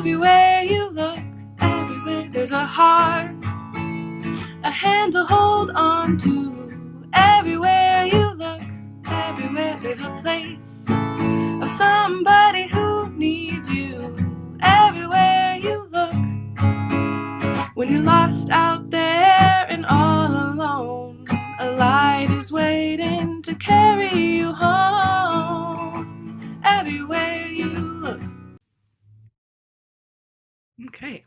Everywhere you look, everywhere there's a heart, a hand to hold on to. Everywhere you look, everywhere there's a place of somebody who needs you. Everywhere you look, when you're lost out there and all alone, a light is waiting to carry you home. Everywhere you look. Okay.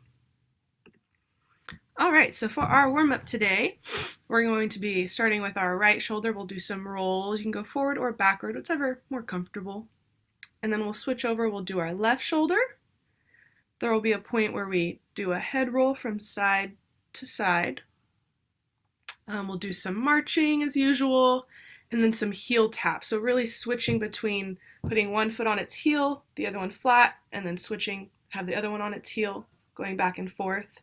All right, so for our warm-up today, we're going to be starting with our right shoulder. We'll do some rolls. You can go forward or backward, whichever more comfortable. And then we'll switch over. We'll do our left shoulder. There will be a point where we do a head roll from side to side. We'll do some marching as usual, and then some heel taps. So really switching between putting one foot on its heel, the other one flat, and then switching, have the other one on its heel, going back and forth.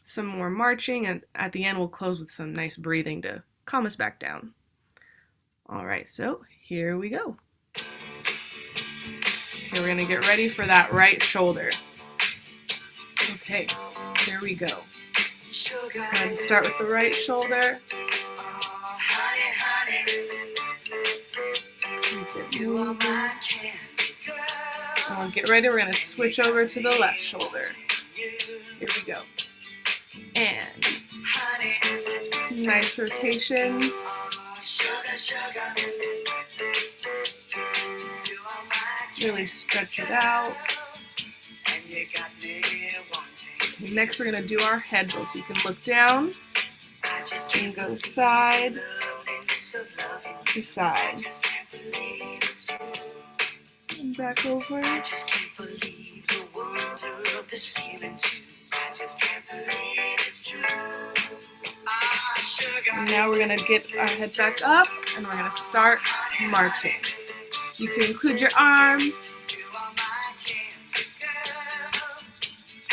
Some more marching, and at the end we'll close with some nice breathing to calm us back down. All right, so here we go. Okay, we're gonna get ready for that right shoulder. Okay, here we go. And start with the right shoulder. And get ready, we're gonna switch over to the left shoulder. Here we go. And nice rotations. Really stretch it out. Next, we're going to do our head roll. So you can look down and go side to side. And back over. And now we're going to get our head back up and we're going to start marching. You can include your arms.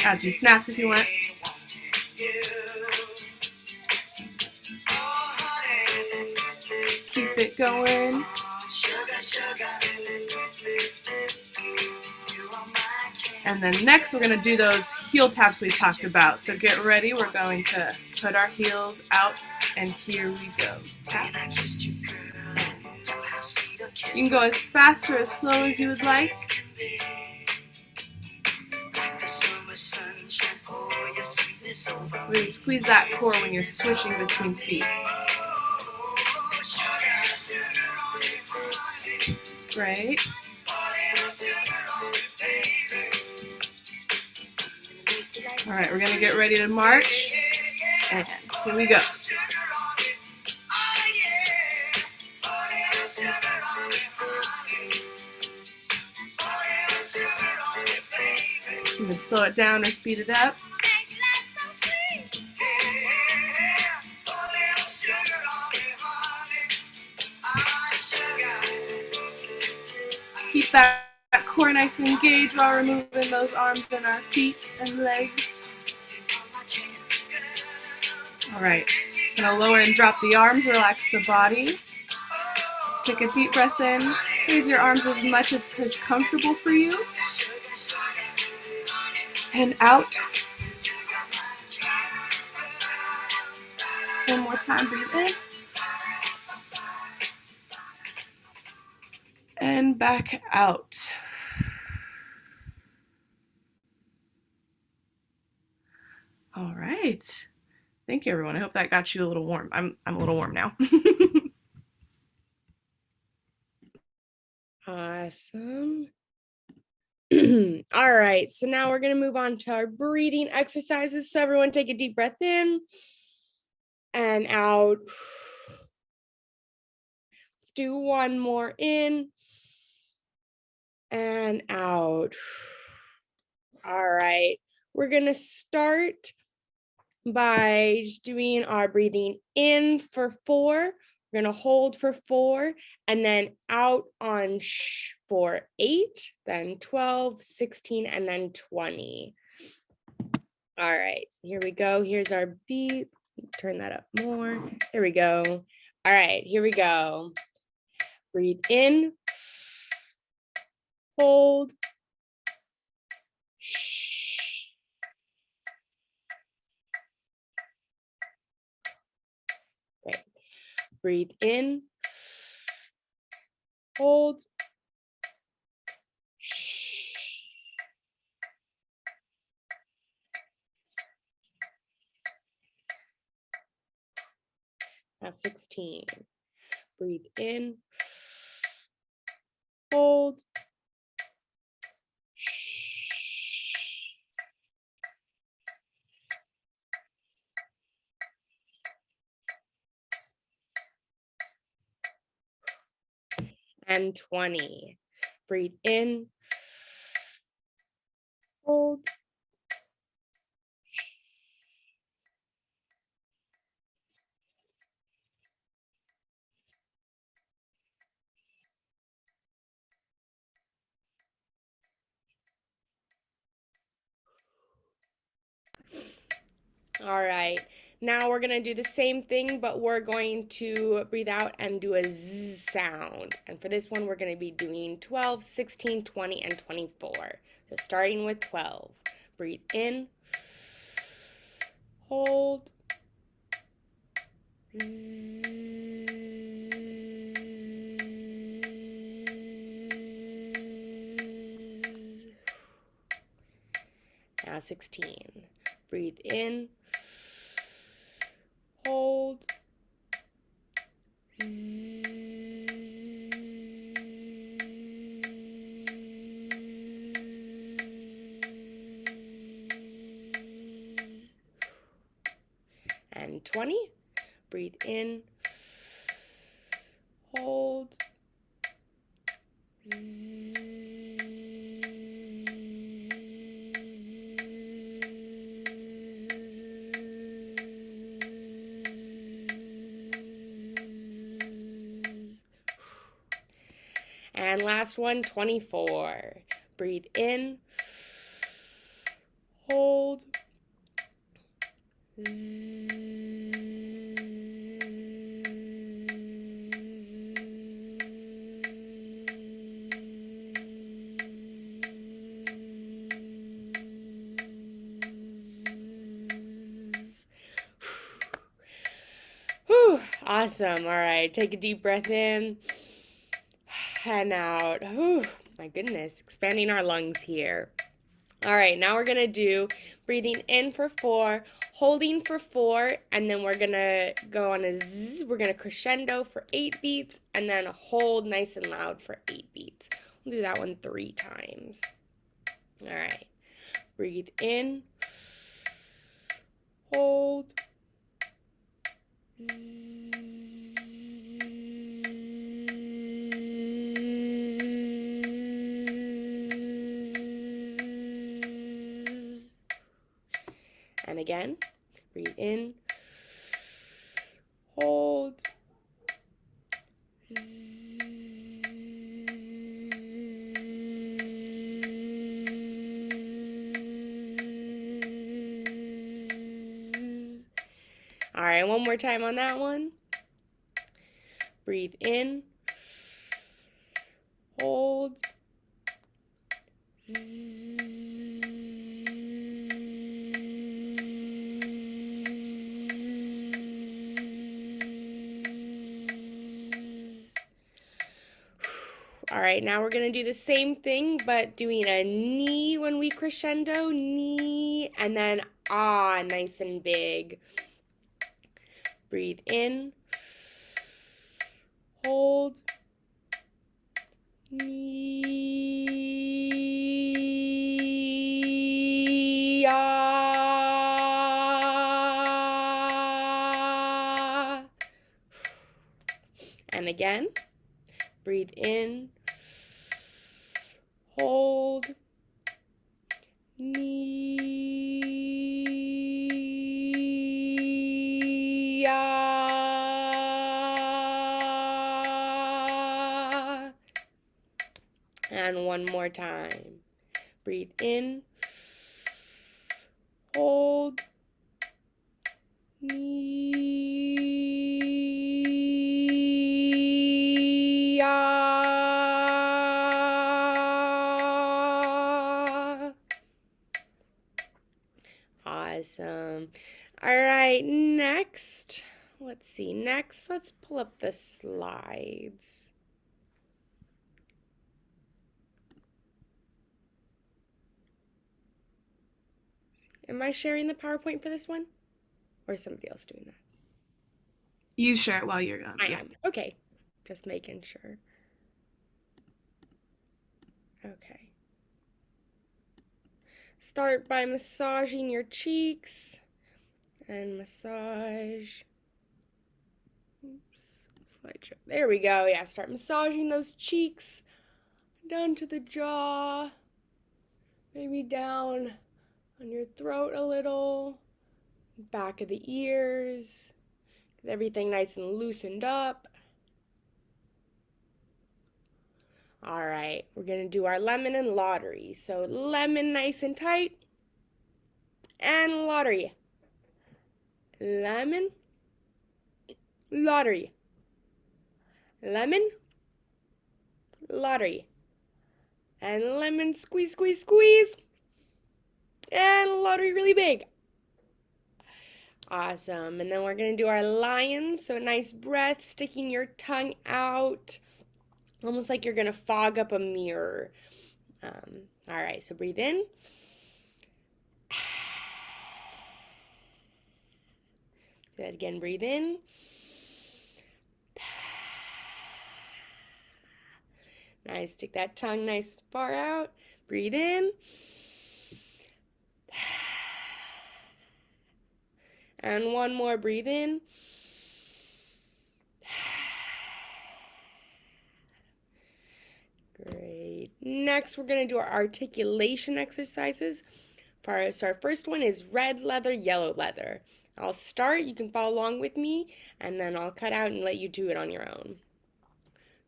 Add some snaps if you want. Keep it going. And then next we're going to do those heel taps we talked about. So get ready. We're going to put our heels out and here we go. Tap. You can go as fast or as slow as you would like. Really squeeze that core when you're switching between feet. Great. All right, we're gonna get ready to march. And here we go. You can slow it down or speed it up. Keep that core nice and engaged while we're moving those arms and our feet and legs. All right, gonna lower and drop the arms, relax the body. Take a deep breath in, raise your arms as much as is comfortable for you. And out. One more time, breathe in. And back out. All right. Thank you, everyone. I hope that got you a little warm. I'm a little warm now. Awesome. All right, so now we're going to move on to our breathing exercises. So everyone take a deep breath in and out. Let's do one more in and out. All right, we're going to start by just doing our breathing in for 4. We're going to hold for 4 and then out on for 8, then 12, 16, and then 20. All right, so here we go. Here's our beat. Turn that up more. There we go. All right, here we go. Breathe in, hold, Breathe in. Hold. Now 16. Breathe in. Hold. And 20. Breathe in. Hold. All right, now we're gonna do the same thing, but we're going to breathe out and do a Z sound. And for this one, we're gonna be doing 12, 16, 20, and 24. So starting with 12, breathe in, hold, now 16, breathe in, hold, and 20, breathe in, hold, and last one, 24. Breathe in, hold, Whew, awesome. All right, take a deep breath in and out. Whew, my goodness, expanding our lungs here. All right, now we're gonna do breathing in for 4, holding for 4, and then we're gonna go on a zzz. We're gonna crescendo for 8 beats, and then hold nice and loud for 8 beats. We'll do that one 3 times. All right, breathe in, hold, and again, breathe in, hold, all right, one more time on that one. Breathe in, hold, all right, now we're going to do the same thing, but doing a knee when we crescendo, knee, and then ah, nice and big. Breathe in, hold, knee, ah. And again, breathe in, hold, knee, ah. And one more time. Breathe in, hold, knee, ah. Awesome. All right, next let's see, next, let's pull up the slides. Am I sharing the PowerPoint for this one? Or is somebody else doing that? You share it while you're gone. I am. Okay. Just making sure. Okay. Start by massaging your cheeks and massage. Oops, slideshow. There we go. Yeah, start massaging those cheeks down to the jaw. Maybe down on your throat a little. Back of the ears. Get everything nice and loosened up. All right, we're gonna do our lemon and lottery. So lemon nice and tight, and lottery. Lemon, lottery. Lemon, lottery. And lemon, squeeze, squeeze, squeeze. And lottery really big. Awesome, and then we're gonna do our lion. So a nice breath, sticking your tongue out. Almost like you're gonna fog up a mirror. All right, so breathe in. Do that again, breathe in. Nice, stick that tongue nice far out. Breathe in. And one more, breathe in. Great. Next, we're going to do our articulation exercises. So our first one is red leather, yellow leather. I'll start, you can follow along with me, and then I'll cut out and let you do it on your own.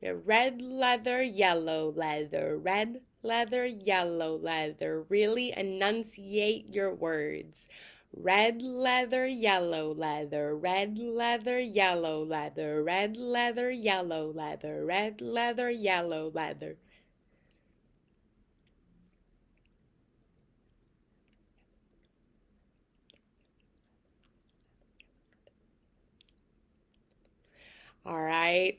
Red leather, yellow leather, red leather, yellow leather. Really enunciate your words. Red leather, yellow leather, red leather, yellow leather, red leather, yellow leather, red leather, yellow leather. All right,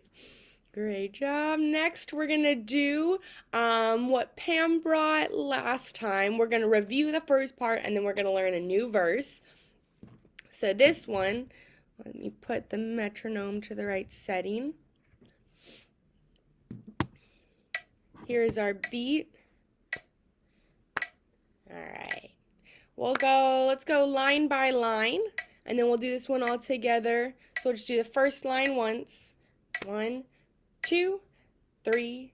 great job. Next, we're gonna do what Pam brought last time. We're gonna review the first part and then we're gonna learn a new verse. So this one, let me put the metronome to the right setting. Here's our beat. All right. Let's go line by line, and then we'll do this one all together. So we'll just do the first line once. 1, 2, 3,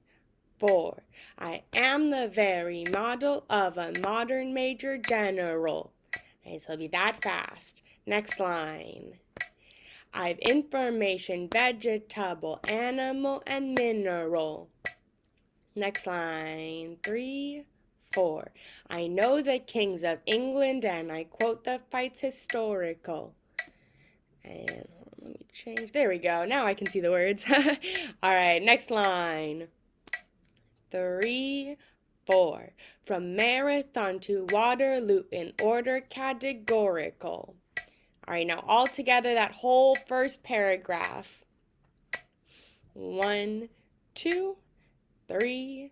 4. I am the very model of a modern major general. Okay, so it'll be that fast. Next line. I've information, vegetable, animal, and mineral. Next line. 3, 4. I know the kings of England and I quote the fights historical. And let me change. There we go. Now I can see the words. All right, next line. 3, 4. From Marathon to Waterloo in order categorical. All right, now all together that whole first paragraph. 1, 2, 3,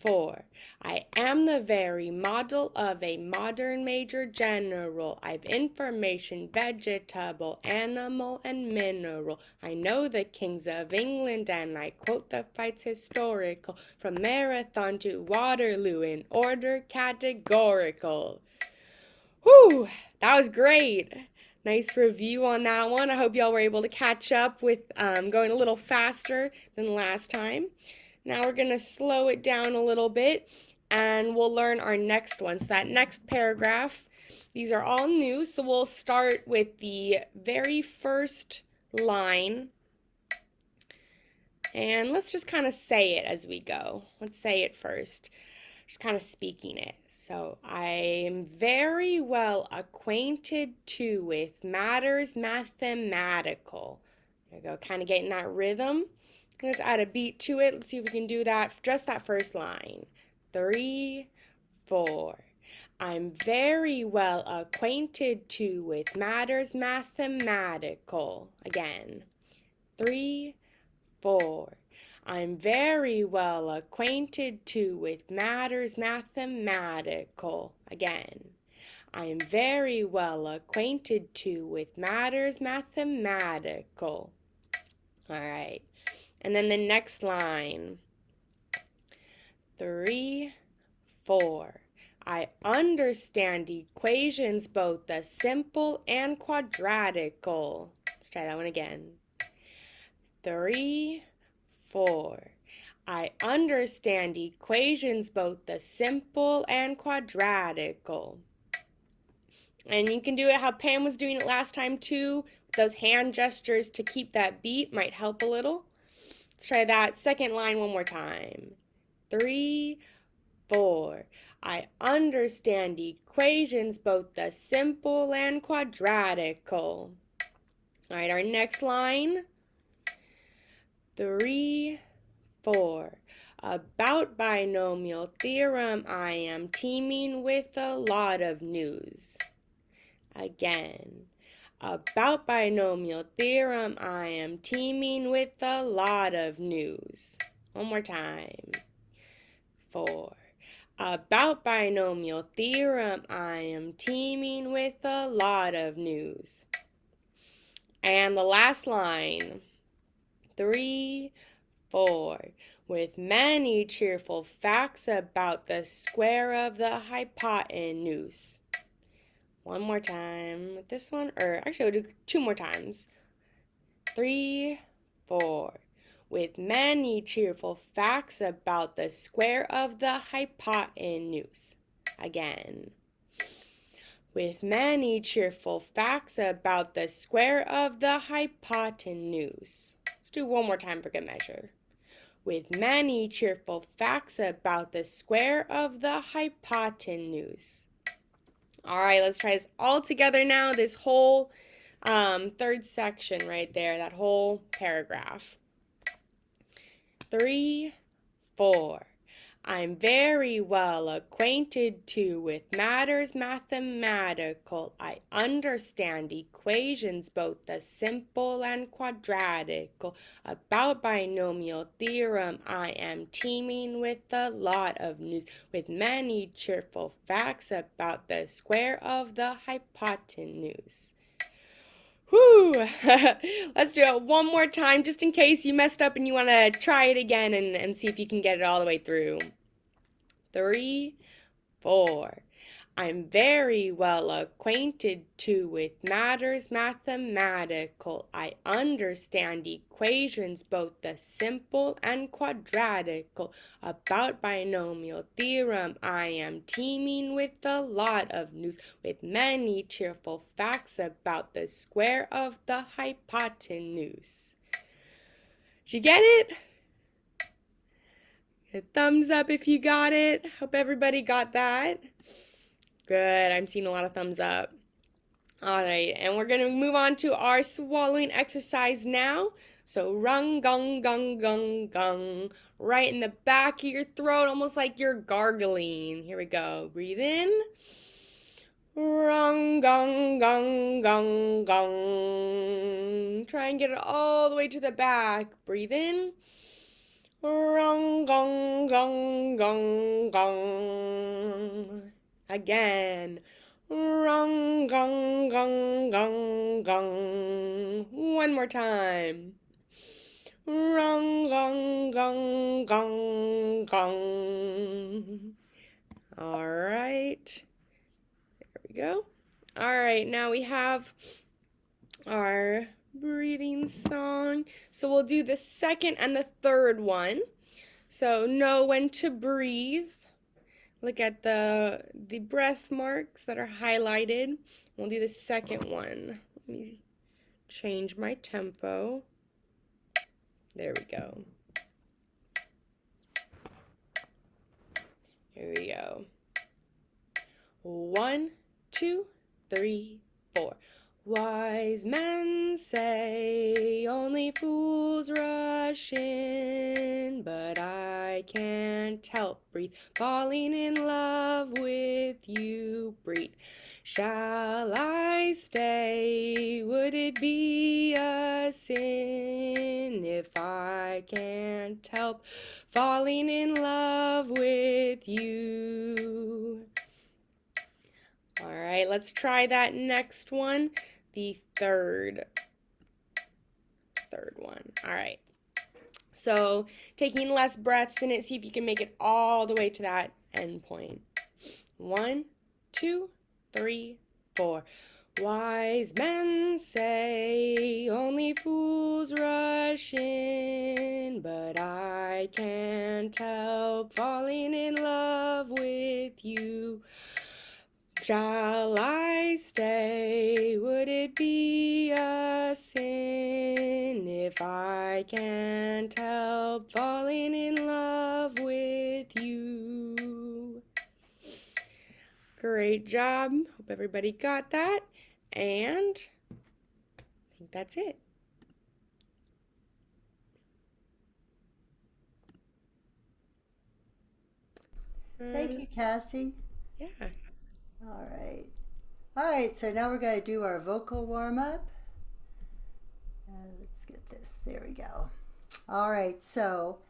4. I am the very model of a modern major general. I've information, vegetable, animal, and mineral. I know the kings of England and I quote the fights historical. From Marathon to Waterloo in order categorical. Whew, that was great. Nice review on that one. I hope y'all were able to catch up with going a little faster than last time. Now we're going to slow it down a little bit and we'll learn our next one. So that next paragraph, these are all new. So we'll start with the very first line. And let's just kind of say it as we go. Let's say it first. Just kind of speaking it. So I am very well acquainted too with matters mathematical. There we go, kind of getting that rhythm. Let's add a beat to it. Let's see if we can do that. Just that first line. 3, 4. I'm very well acquainted too with matters mathematical. Again. 3, 4. I'm very well acquainted too with matters mathematical. Again. I am very well acquainted too with matters mathematical. All right. And then the next line. 3, 4. I understand equations both the simple and quadratical. Let's try that one again. 3, 4. I understand equations both the simple and quadratical. And you can do it how Pam was doing it last time too. Those hand gestures to keep that beat might help a little. Let's try that second line one more time. 3, 4. I understand equations both the simple and quadratical. All right, our next line. 3, 4. About binomial theorem, I am teeming with a lot of news. Again. About binomial theorem, I am teeming with a lot of news. One more time. 4. About binomial theorem, I am teeming with a lot of news. And the last line. 3, 4. With many cheerful facts about the square of the hypotenuse. One more time with this one, or actually we'll do 2 more times. 3, 4. With many cheerful facts about the square of the hypotenuse. Again. With many cheerful facts about the square of the hypotenuse. Let's do one more time for good measure. With many cheerful facts about the square of the hypotenuse. All right, let's try this all together now, this whole third section right there, that whole paragraph. 3, 4. I'm very well acquainted too with matters mathematical. I understand equations both the simple and quadratical. About binomial theorem, I am teeming with a lot of news, with many cheerful facts about the square of the hypotenuse. Whew! Let's do it one more time just in case you messed up and you want to try it again and see if you can get it all the way through. 3, 4. I'm very well acquainted too with matters mathematical. I understand equations both the simple and quadratical. About binomial theorem, I am teeming with a lot of news, with many cheerful facts about the square of the hypotenuse. Did you get it? A thumbs up if you got it. Hope everybody got that. Good, I'm seeing a lot of thumbs up. All right, and we're going to move on to our swallowing exercise now. So rung, gung, gung, gung, gung. Right in the back of your throat, almost like you're gargling. Here we go. Breathe in. Rung, gung, gung, gung, gung. Try and get it all the way to the back. Breathe in. Rung, gung, gung, gung, gung. Again. Rung, gung, gung, gung, gung. One more time. Rung, gung, gung, gung, gung. All right. There we go. All right, now we have our breathing song. So we'll do the second and the third one. So know when to breathe. Look at the breath marks that are highlighted. We'll do the second one. Let me change my tempo. There we go. Here we go. 1, 2, 3, 4. Wise men say only fools rush in, but I can't help breathe, falling in love with you, breathe. Shall I stay? Would it be a sin if I can't help falling in love with you? All right, let's try that next one. The third one. All right. So taking less breaths in it, see if you can make it all the way to that end point. 1, 2, 3, 4. Wise men say only fools rush in, but I can't help falling in love with you. Shall I stay? Would it be a sin if I can't help falling in love with you? Great job. Hope everybody got that. And I think that's it. Thank you, Cassie. Yeah. All right. All right, so now we're going to do our vocal warm up. Let's get this. There we go. All right, so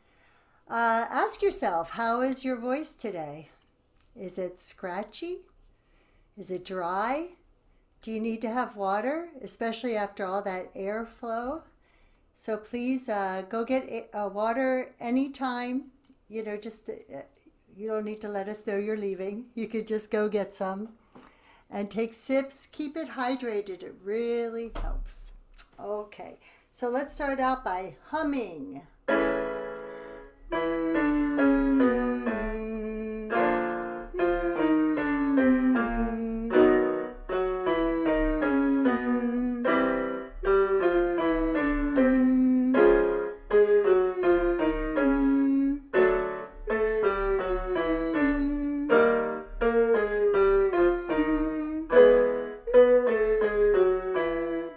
ask yourself, how is your voice today? Is it scratchy? Is it dry? Do you need to have water, especially after all that airflow? So please go get water anytime. You know, just you don't need to let us know you're leaving. You could just go get some and take sips. Keep it hydrated. It really helps. Okay, so let's start out by humming.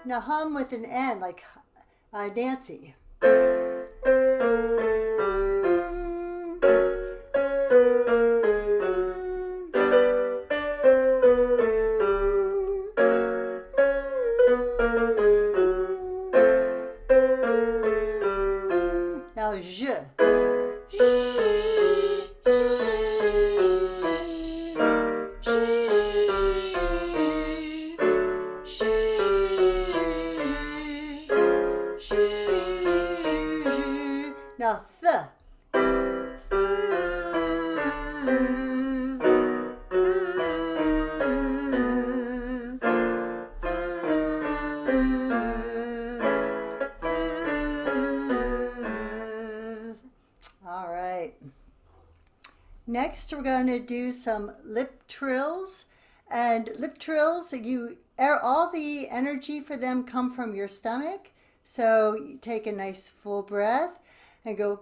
Now hum with an N, like Nancy. Now je. Now th. All right. Next, we're going to do some lip trills. And lip trills, all the energy for them come from your stomach. So you take a nice full breath and go.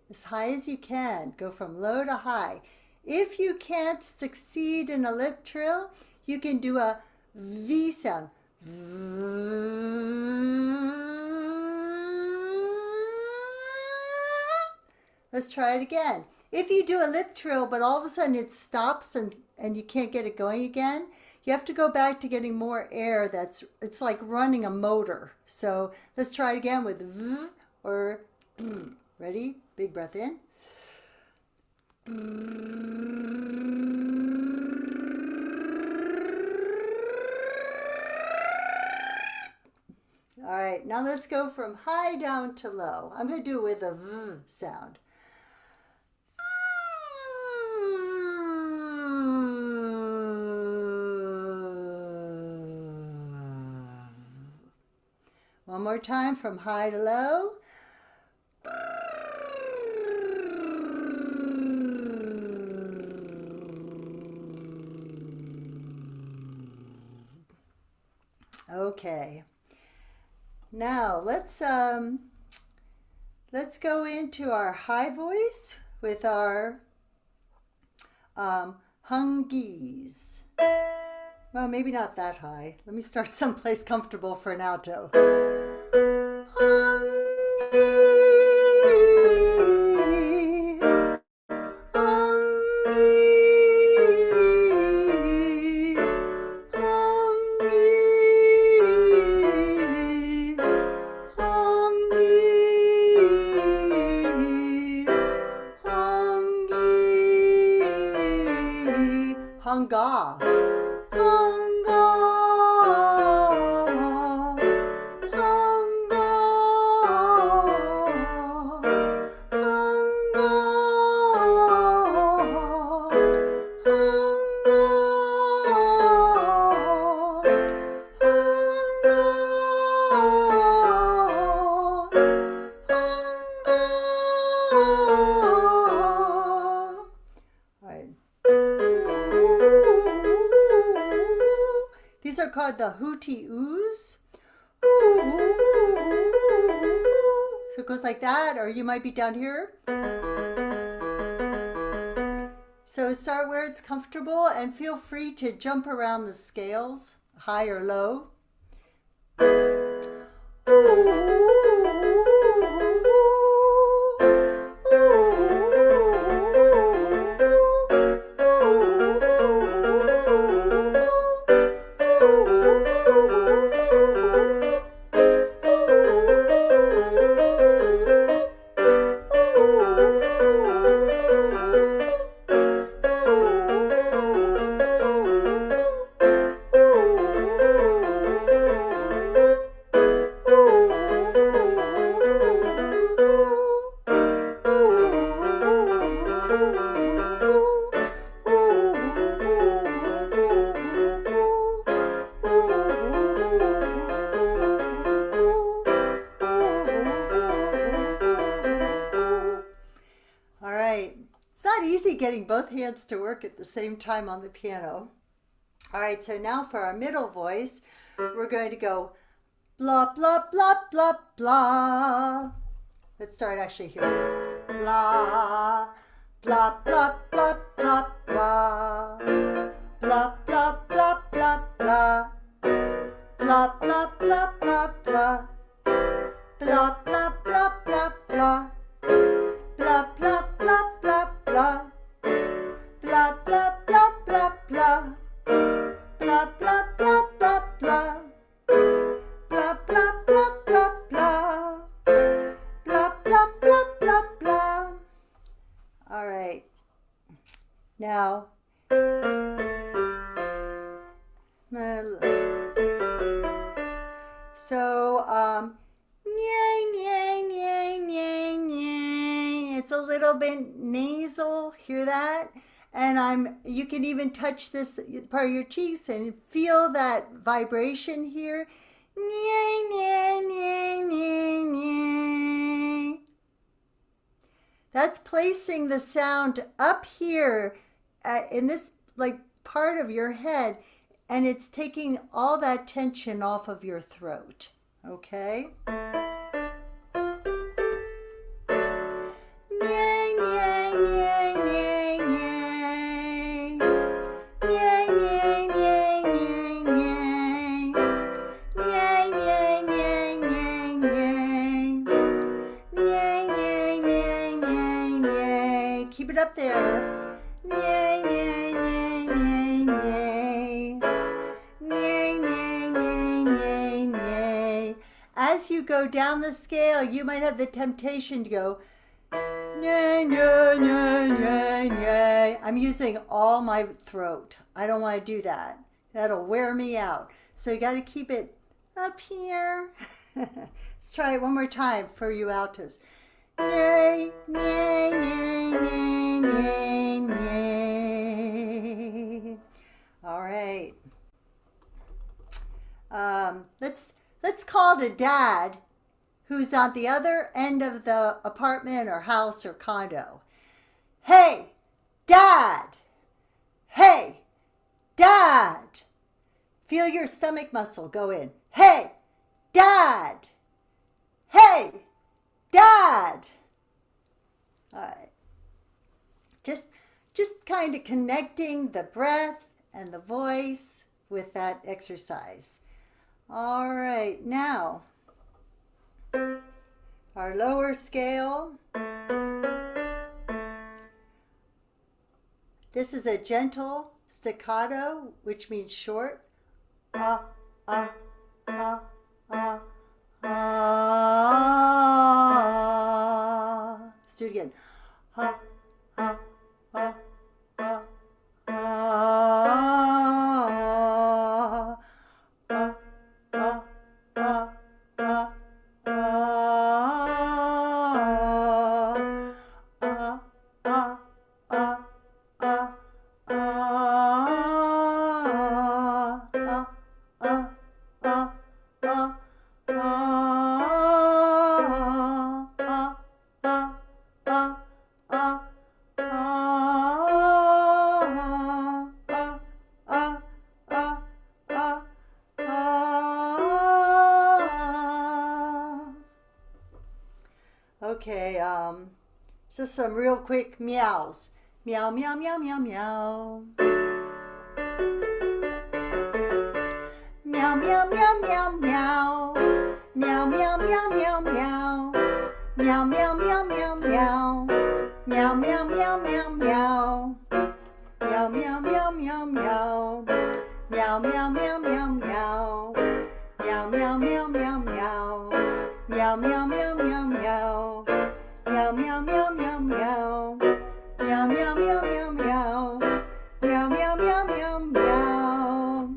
As high as you can. Go from low to high. If you can't succeed in a lip trill, you can do a V sound. Let's try it again. If you do a lip trill, but all of a sudden it stops and you can't get it going again, you have to go back to getting more air. It's like running a motor. So let's try it again with V or ready? Big breath in. All right, now let's go from high down to low. I'm going to do it with a V sound. One more time from high to low. Okay. Now let's go into our high voice with our Hungies. Well, maybe not that high. Let me start someplace comfortable for an alto. Hunga. Hunga. Hunga. These are called the hooty oos. So it goes like that, or you might be down here. So start where it's comfortable and feel free to jump around the scales, high or low. All right, it's not easy getting both hands to work at the same time on the piano. All right, so now for our middle voice, we're going to go blah, blah, blah, blah, blah. Let's start actually here. Blah, blah, blah, blah, blah, blah. Blah, blah, blah, blah, blah. Blah, blah, blah, blah, blah. Blah, blah, blah, blah, blah. Blah, blah, blah, blah, blah. Blah, blah, blah, blah, blah. Blah, blah, blah, blah, blah. Blah, blah, blah, blah, blah. Blah, blah, blah, blah, blah. All right. Now, it's a little bit nasal, hear that? And you can even touch this part of your cheeks and feel that vibration here. That's placing the sound up here in this like part of your head, and it's taking all that tension off of your throat. Okay? Keep it up there. As you go down the scale, you might have the temptation to go, I'm using all my throat. I don't want to do that. That'll wear me out. So you got to keep it up here. Let's try it one more time for you altos. All right. Let's call to Dad, who's on the other end of the apartment or house or condo. Hey, Dad. Hey, Dad. Feel your stomach muscle go in. Hey, Dad. Hey, Dad. All right. just kind of connecting the breath and the voice with that exercise. All right, now our lower scale. This is a gentle staccato, which means short. Ah, ah, ah, ah, ah. Let's do it again. Ah, ah, ah, ah, ah, ah, ah, ah, ah. Okay, just some real quick meows. Meow, meow, meow, meow, meow. Meow, meow, meow, meow, meow. Meow, meow, meow, meow, meow. Meow, meow, meow, meow, meow. Meow, meow, meow, meow, meow. Meow, meow, meow, meow, meow. Meow, meow, meow, meow, meow. Meow, meow, meow, meow, meow. Meow, meow, meow, meow, meow. Meow, meow, meow, meow, meow. Meow, meow, meow, meow, meow. Meow, meow, meow, meow, meow.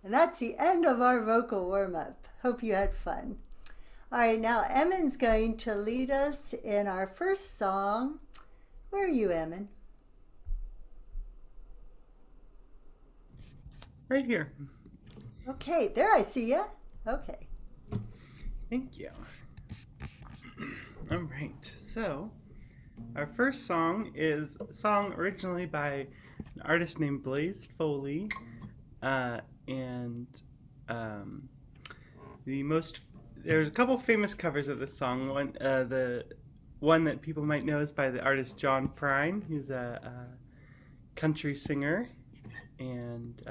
And that's the end of our vocal warm-up. Hope you had fun. All right, now Emmon's going to lead us in our first song. Where are you, Emmon? Right here. Okay, there I see you. Okay. Thank you. All right, so our first song is a song originally by an artist named Blaze Foley, and there's a couple famous covers of this song. The one that people might know is by the artist John Prine, who's a country singer, and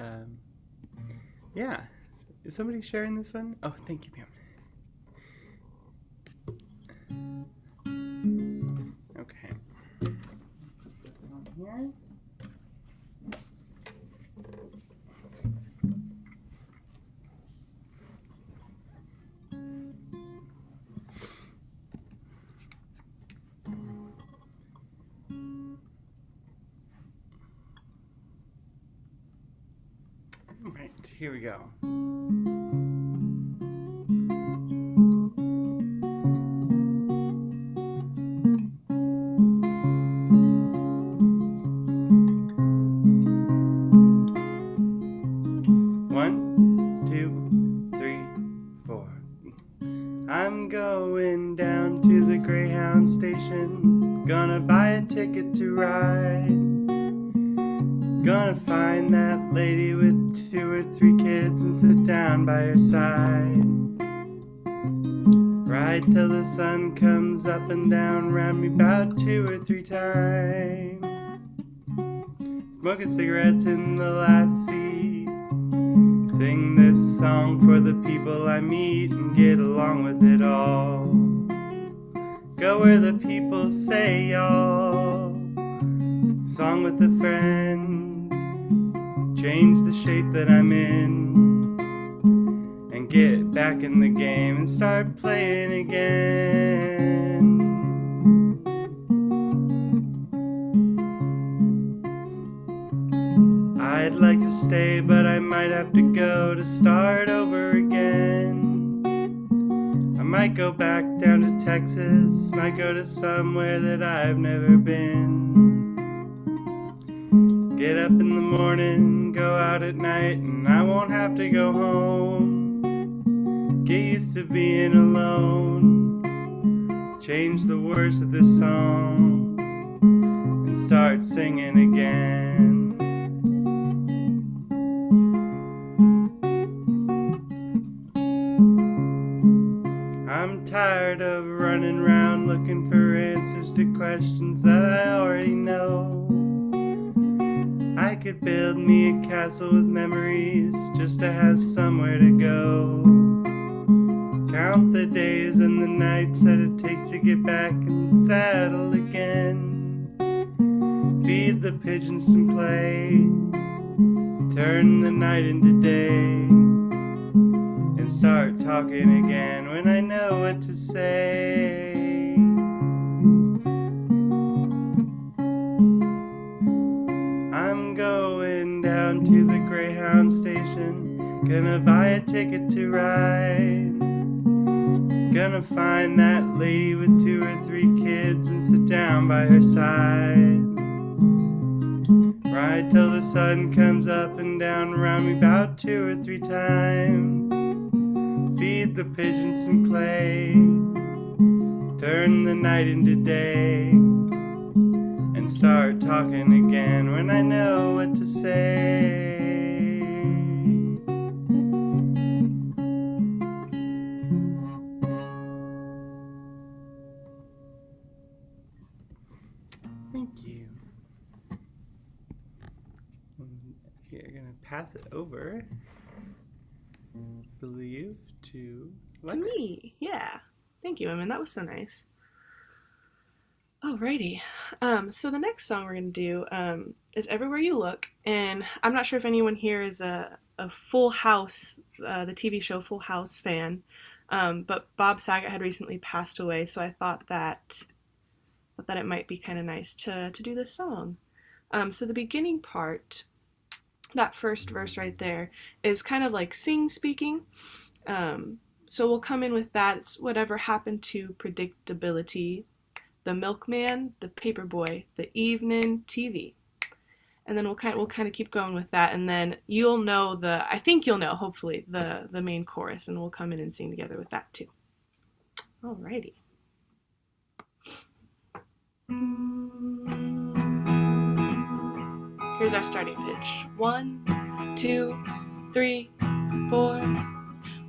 yeah. Is somebody sharing this one? Oh, thank you, Pam. Okay. This one here. All right, here we go. I'm going down to the Greyhound station, gonna buy a ticket to ride. Gonna find that lady with 2 or 3 kids and sit down by her side. Ride till the sun comes up and down round me about 2 or 3 times. Smoking cigarettes in the last seat. Sing this song for the people I meet and get along with it all. Go where the people say y'all. Song with a friend. Change the shape that I'm in. And get back in the game and start playing again. I'd like to stay, but I might have to go to start over again. I might go back down to Texas, might go to somewhere that I've never been. Get up in the morning, go out at night, and I won't have to go home. Get used to being alone. Change the words of this song and start singing again. I'm tired of running around looking for answers to questions that I already know. I could build me a castle with memories just to have somewhere to go. Count the days and the nights that it takes to get back in the saddle again. Feed the pigeons some play, turn the night into day, and start talking again when I know what to say. I'm going down to the Greyhound station, gonna buy a ticket to ride. Gonna find that lady with 2 or 3 kids and sit down by her side. Ride till the sun comes up and down around me about 2 or 3 times. Feed the pigeons some clay, turn the night into day, and start talking again when I know what to say. Thank you. We're gonna pass it over, I believe, to To me, yeah. Thank you, Emin. That was so nice. Alrighty. So the next song we're gonna do is "Everywhere You Look," and I'm not sure if anyone here is a Full House, the TV show Full House fan, but Bob Saget had recently passed away, so I thought that it might be kind of nice to do this song. So the beginning part, that first verse right there, is kind of like speaking. So we'll come in with that. It's whatever happened to predictability, the milkman, the paperboy, the evening TV. And then we'll kind of keep going with that, and then you'll know I think you'll know, hopefully, the main chorus, and we'll come in and sing together with that too. Alrighty. Here's our starting pitch. 1, 2, 3, 4.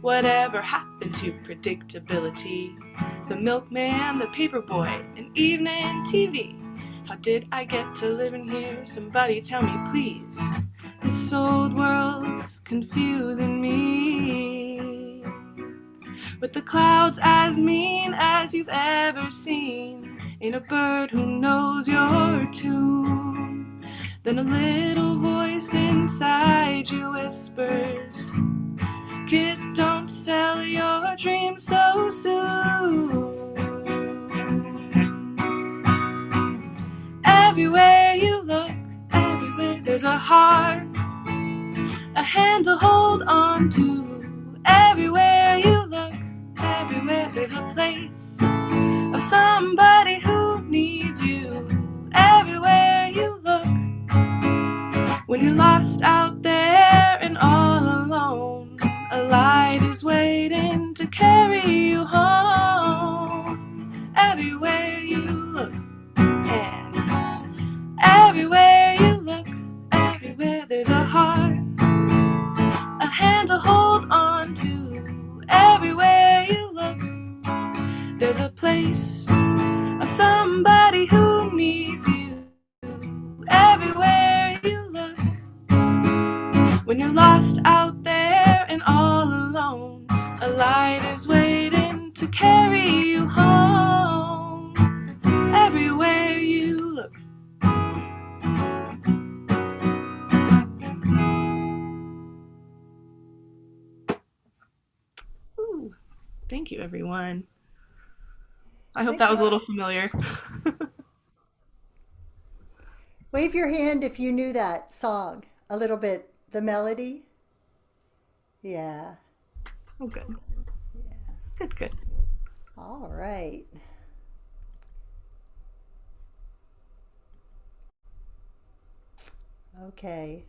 Whatever happened to predictability? The milkman, the paperboy, and evening TV. How did I get to live in here? Somebody tell me, please. This old world's confusing me. With the clouds as mean as you've ever seen. Ain't a bird who knows your tune. Then a little voice inside you whispers, kid, don't sell your dreams so soon. Everywhere you look, everywhere there's a heart, a hand to hold on to. Everywhere you look, everywhere there's a place of somebody who needs you. Everywhere you look, when you're lost out there and all alone, a light is waiting to carry you home. Everywhere you look, and everywhere you look, everywhere there's a heart, a hand to hold on to. Everywhere you look, there's a place of somebody who needs you. Everywhere you look, when you're lost out there and all alone, a light is waiting to carry you home. Everywhere you look. Ooh, thank you, everyone. I hope that was a little familiar. Wave your hand if you knew that song a little bit, the melody. Yeah. Oh, good. Good, good. All right. Okay.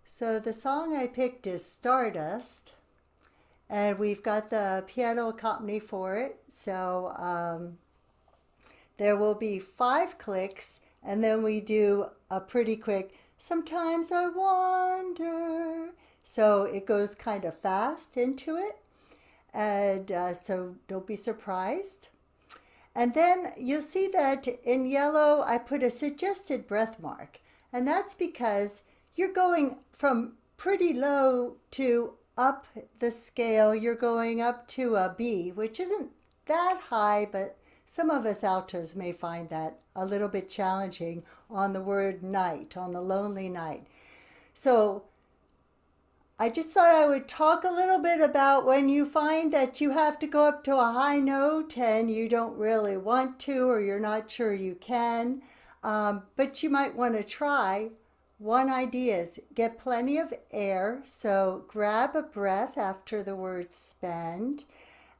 So the song I picked is Stardust, and we've got the piano accompany for it. So there will be 5 clicks, and then we do a pretty quick, sometimes I wonder. So it goes kind of fast into it, and so don't be surprised. And then you'll see that in yellow, I put a suggested breath mark. And that's because you're going from pretty low to up the scale. You're going up to a B, which isn't that high, but some of us altos may find that a little bit challenging on the word night, on the lonely night. So I just thought I would talk a little bit about when you find that you have to go up to a high note and you don't really want to, or you're not sure you can, but you might want to try. One idea is get plenty of air, so grab a breath after the word spend.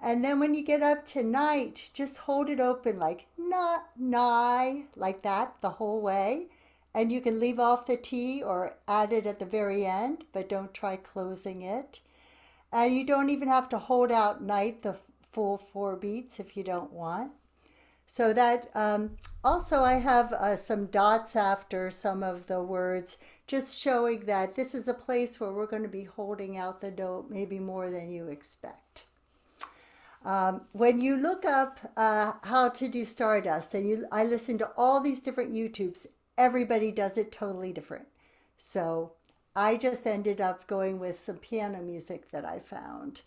And then when you get up to night, just hold it open like not nigh, like that the whole way. And you can leave off the T or add it at the very end, but don't try closing it. And you don't even have to hold out night the full 4 beats if you don't want. So that also I have some dots after some of the words, just showing that this is a place where we're going to be holding out the note maybe more than you expect. When you look up how to do Stardust, and I listen to all these different YouTubes, everybody does it totally different. So I just ended up going with some piano music that I found.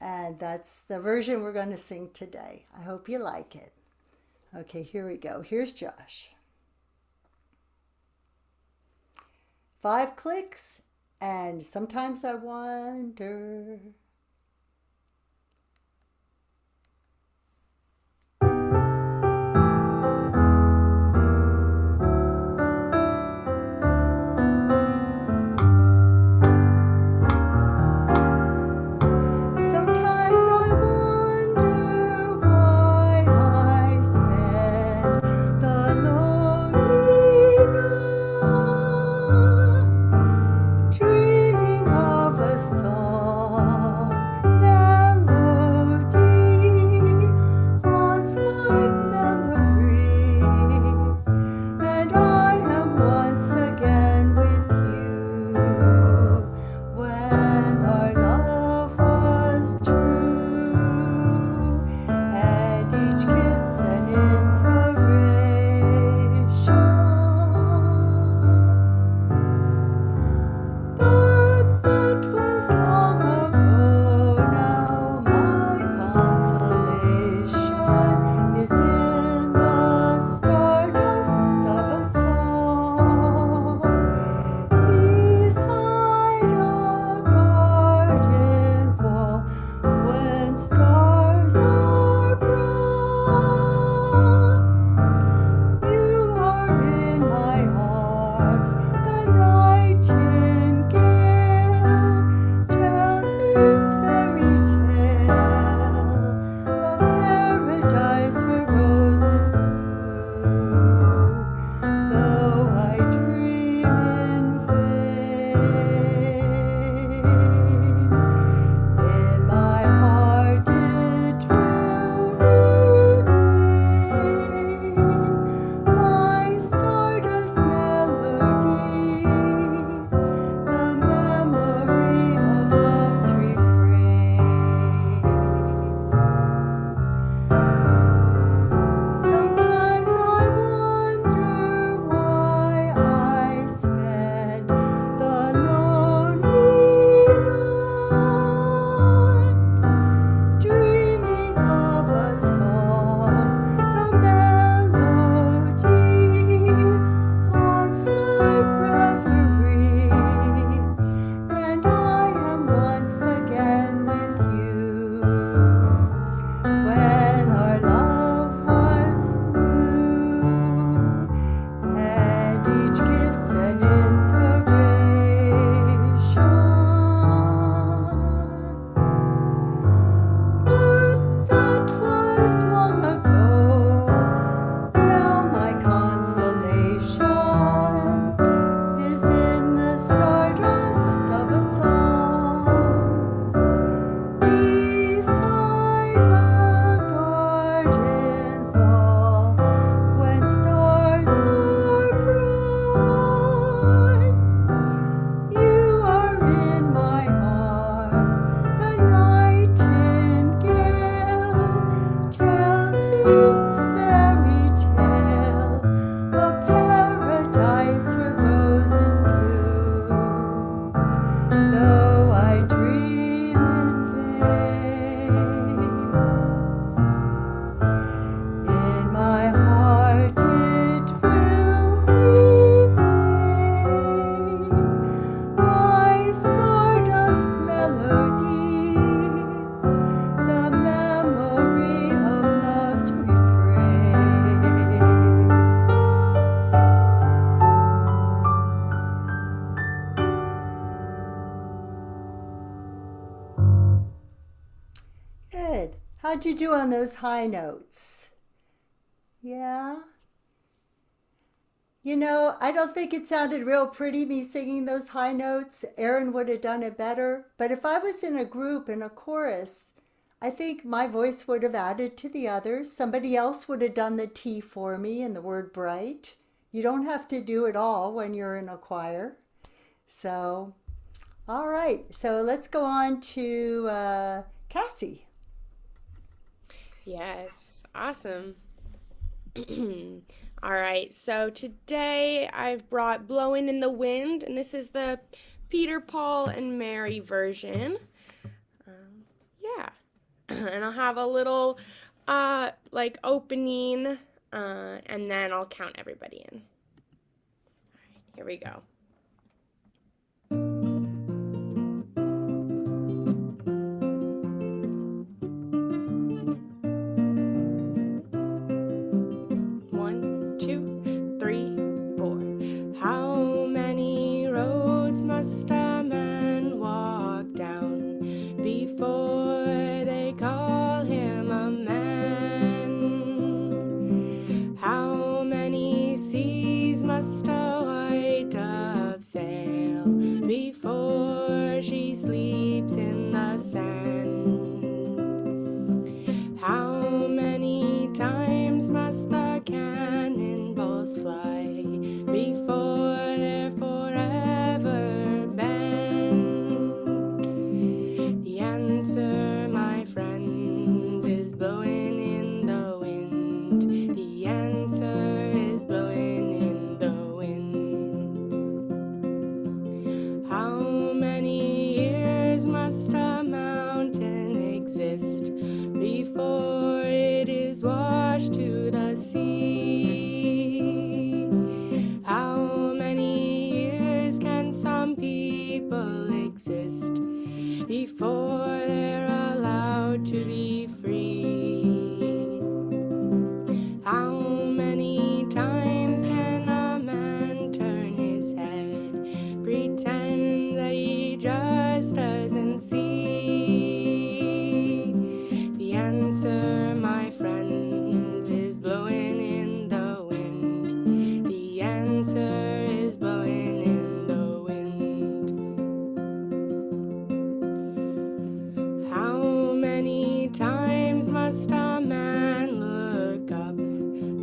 And that's the version we're going to sing today. I hope you like it. Okay, here we go. Here's Josh. 5 clicks, and sometimes I wonder. Dreaming of a song How'd you do on those high notes? Yeah? You know, I don't think it sounded real pretty, me singing those high notes. Aaron would have done it better. But if I was in a group in a chorus, I think my voice would have added to the others. Somebody else would have done the T for me in the word bright. You don't have to do it all when you're in a choir. So, all right. So let's go on to Cassie. Yes, awesome. All right, so today I've brought Blowing in the Wind, and this is the Peter, Paul, and Mary version. Yeah, and I'll have a little like opening, and then I'll count everybody in. All right, here we go. One, two, three, four. How many roads must a man walk down before they call him a man? How many seas must a white dove sail before she sleeps in the sand? How many times must the cannonballs fly before they're forever banned? The answer, my friends, is blowing in the wind. The answer is blowing in the wind. How many years must a mountain exist before it is washed to the sea? How many years can some people exist before they're allowed to be free? How many times can a man turn his head, pretend that he just doesn't see? The answer, my friends, is blowing in the wind. The answer is blowing in the wind. How many times must a man look up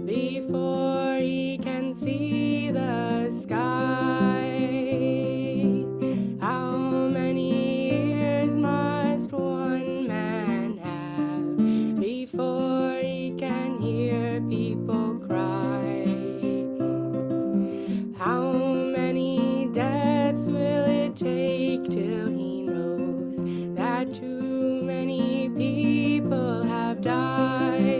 before he can see the sky? How many years must one man have before he can hear people cry? How many deaths will it take till he knows that too many people have died?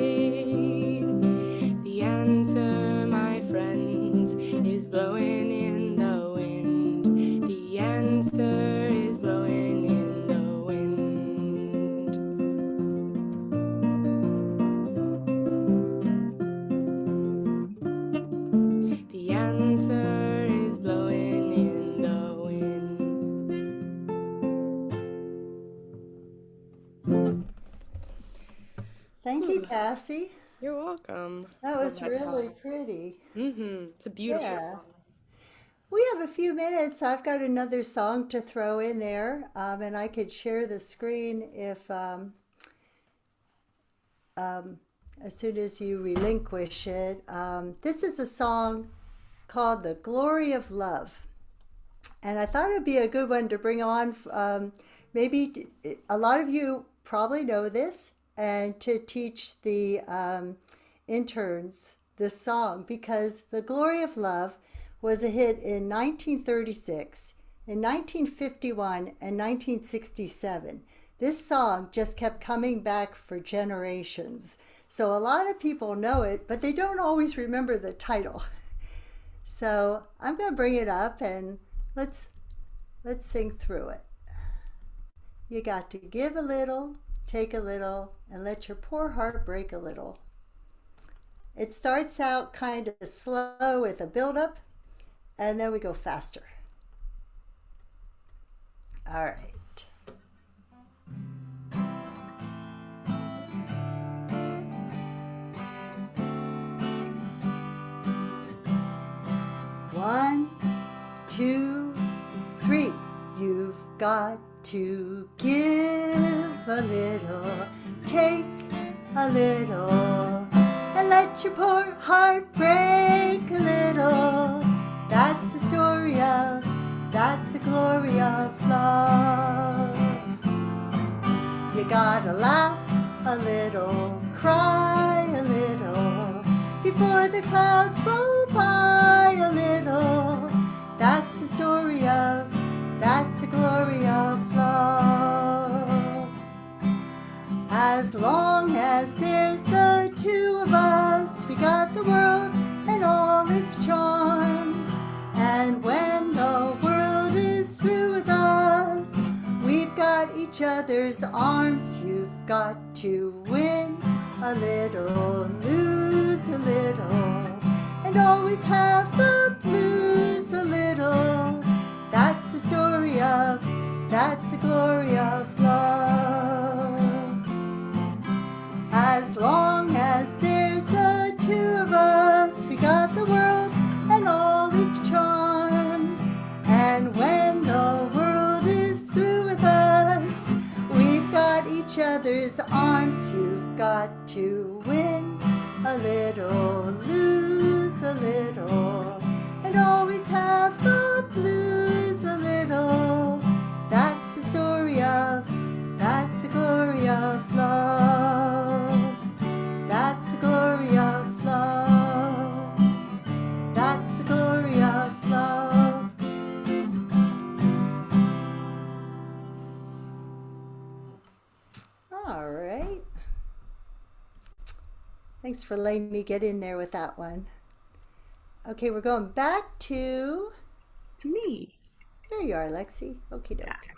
The answer, my friends, is blowing in the wind. The answer is blowing in the wind. The answer is blowing in the wind. Thank you, Cassie. You're welcome. That was Love really song. pretty. It's a beautiful Yeah. song. We have a few minutes. I've got another song to throw in there, and I could share the screen if as soon as you relinquish it. This is a song called "The Glory of Love," and I thought it'd be a good one to bring on. Maybe a lot of you probably know this, and to teach the interns this song, because "The Glory of Love" was a hit in 1936, in 1951, and 1967. This song just kept coming back for generations. So a lot of people know it, but they don't always remember the title. So I'm going to bring it up and let's sing through it. You got to give a little, take a little, and let your poor heart break a little. It starts out kind of slow with a build-up, and then we go faster. All right. got to give a little, take a little, and let your poor heart break a little. That's the story of, that's the glory of love. You gotta laugh a little, cry a little, before the clouds roll by a little. That's the story of, that's the glory of love. As long as there's the two of us, we got the world and all its charm. And when the world is through with us, we've got each other's arms. You've got to win a little, lose a little, and always have the blues a little. That's the story of, that's the glory of love. As long as there's the two of us, we got the world and all its charm. And when the world is through with us, we've got each other's arms. You've got to win a little, lose a little, and always have the blues a little. That's the story of, that's the glory of love. That's the glory of love. That's the glory of love. All right. Thanks for letting me get in there with that one. Okay, we're going back to, To me. there you are, Lexi. Okie doke.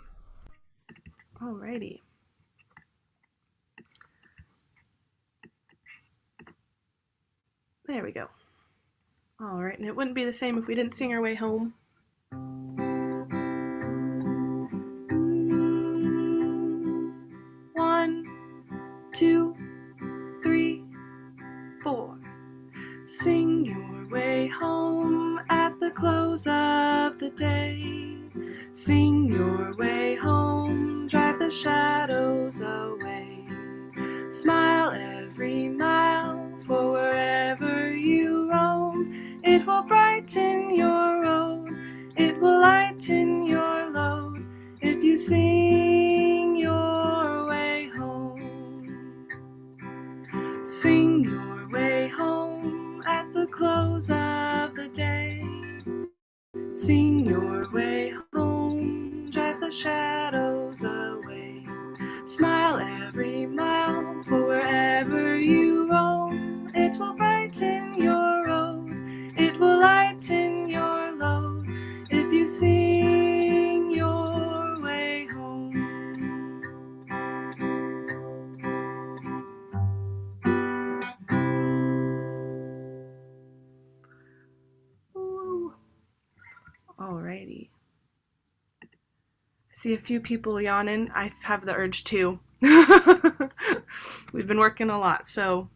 Alrighty. There we go. Alright, and it wouldn't be the same if we didn't sing our way home. 1, 2, 3, 4. Sing your way home at the close of the day. Sing your way home, drive the shadows away. Smile every mile, for wherever you roam, it will brighten your road, it will lighten your load, if you sing your way home. Sing your way home at the close of the day. Sing your way home, drive the shadows away. Smile every mile, for wherever you roam, it will brighten your road, it will lighten your load, if you sing your way home. Ooh. Alrighty. I see a few people yawning. I have the urge too. We've been working a lot, so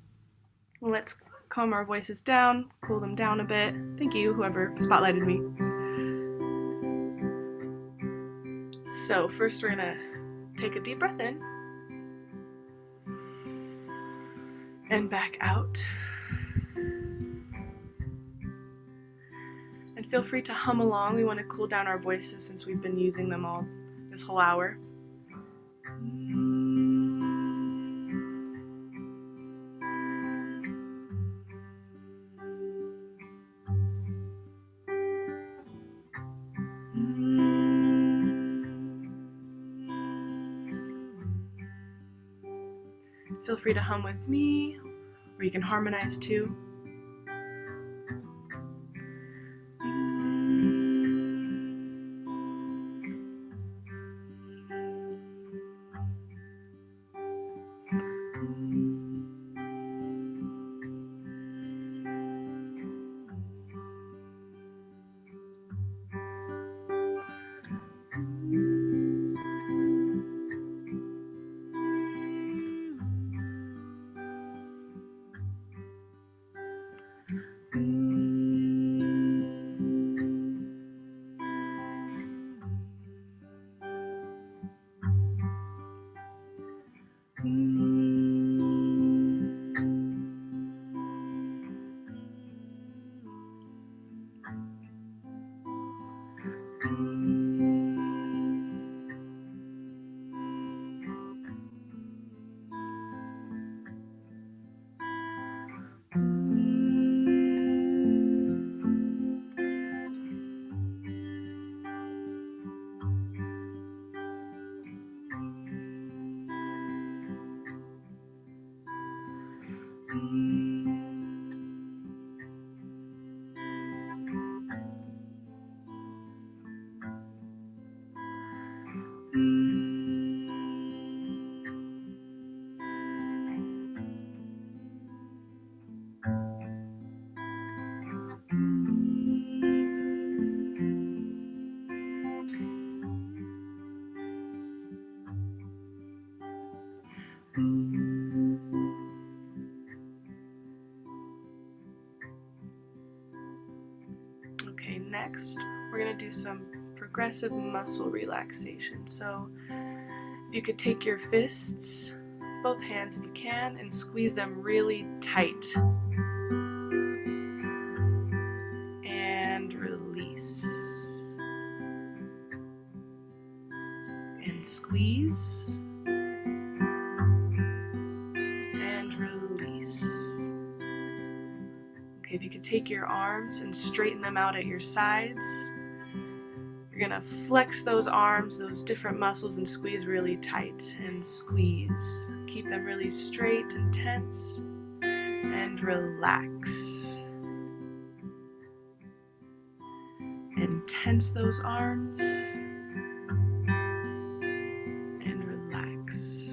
let's calm our voices down, cool them down a bit. Thank you, whoever spotlighted me. So first we're gonna take a deep breath in and back out. And feel free to hum along. We want to cool down our voices since we've been using them all this whole hour. Feel free to hum with me, or you can harmonize too. Next, we're going to do some progressive muscle relaxation. So if you could take your fists, both hands if you can, and squeeze them really tight. And release. And squeeze. And release. Okay, if you could take your arms and straighten them out at your sides. You're gonna flex those arms, those different muscles, and squeeze really tight and squeeze. Keep them really straight and tense and relax. And tense those arms and relax.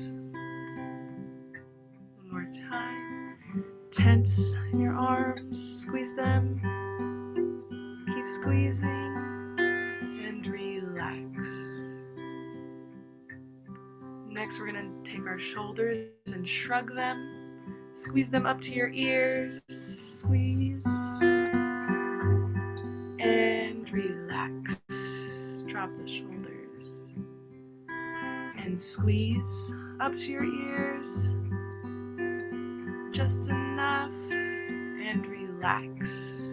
One more time. Tense your arms, squeeze them. Keep squeezing. And relax. Next, we're going to take our shoulders and shrug them. Squeeze them up to your ears. Squeeze. And relax. Drop the shoulders. And squeeze up to your ears. Just enough. And relax.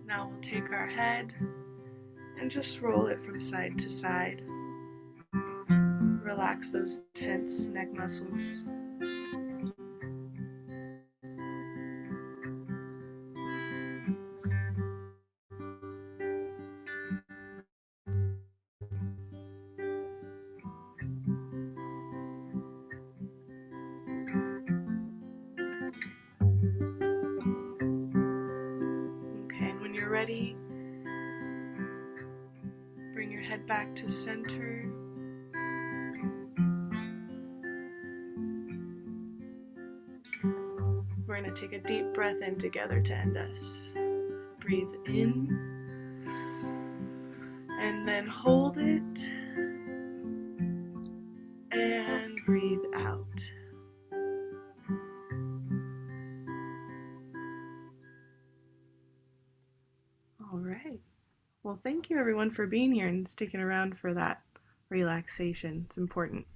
Now we'll take our head and just roll it from side to side. Relax those tense neck muscles. Okay, and when you're ready, bring your head back to center. We're going to take a deep breath in together to end us. Breathe in, and then hold it, and breathe out. All right. Well, thank you everyone for being here and sticking around for that relaxation. It's important.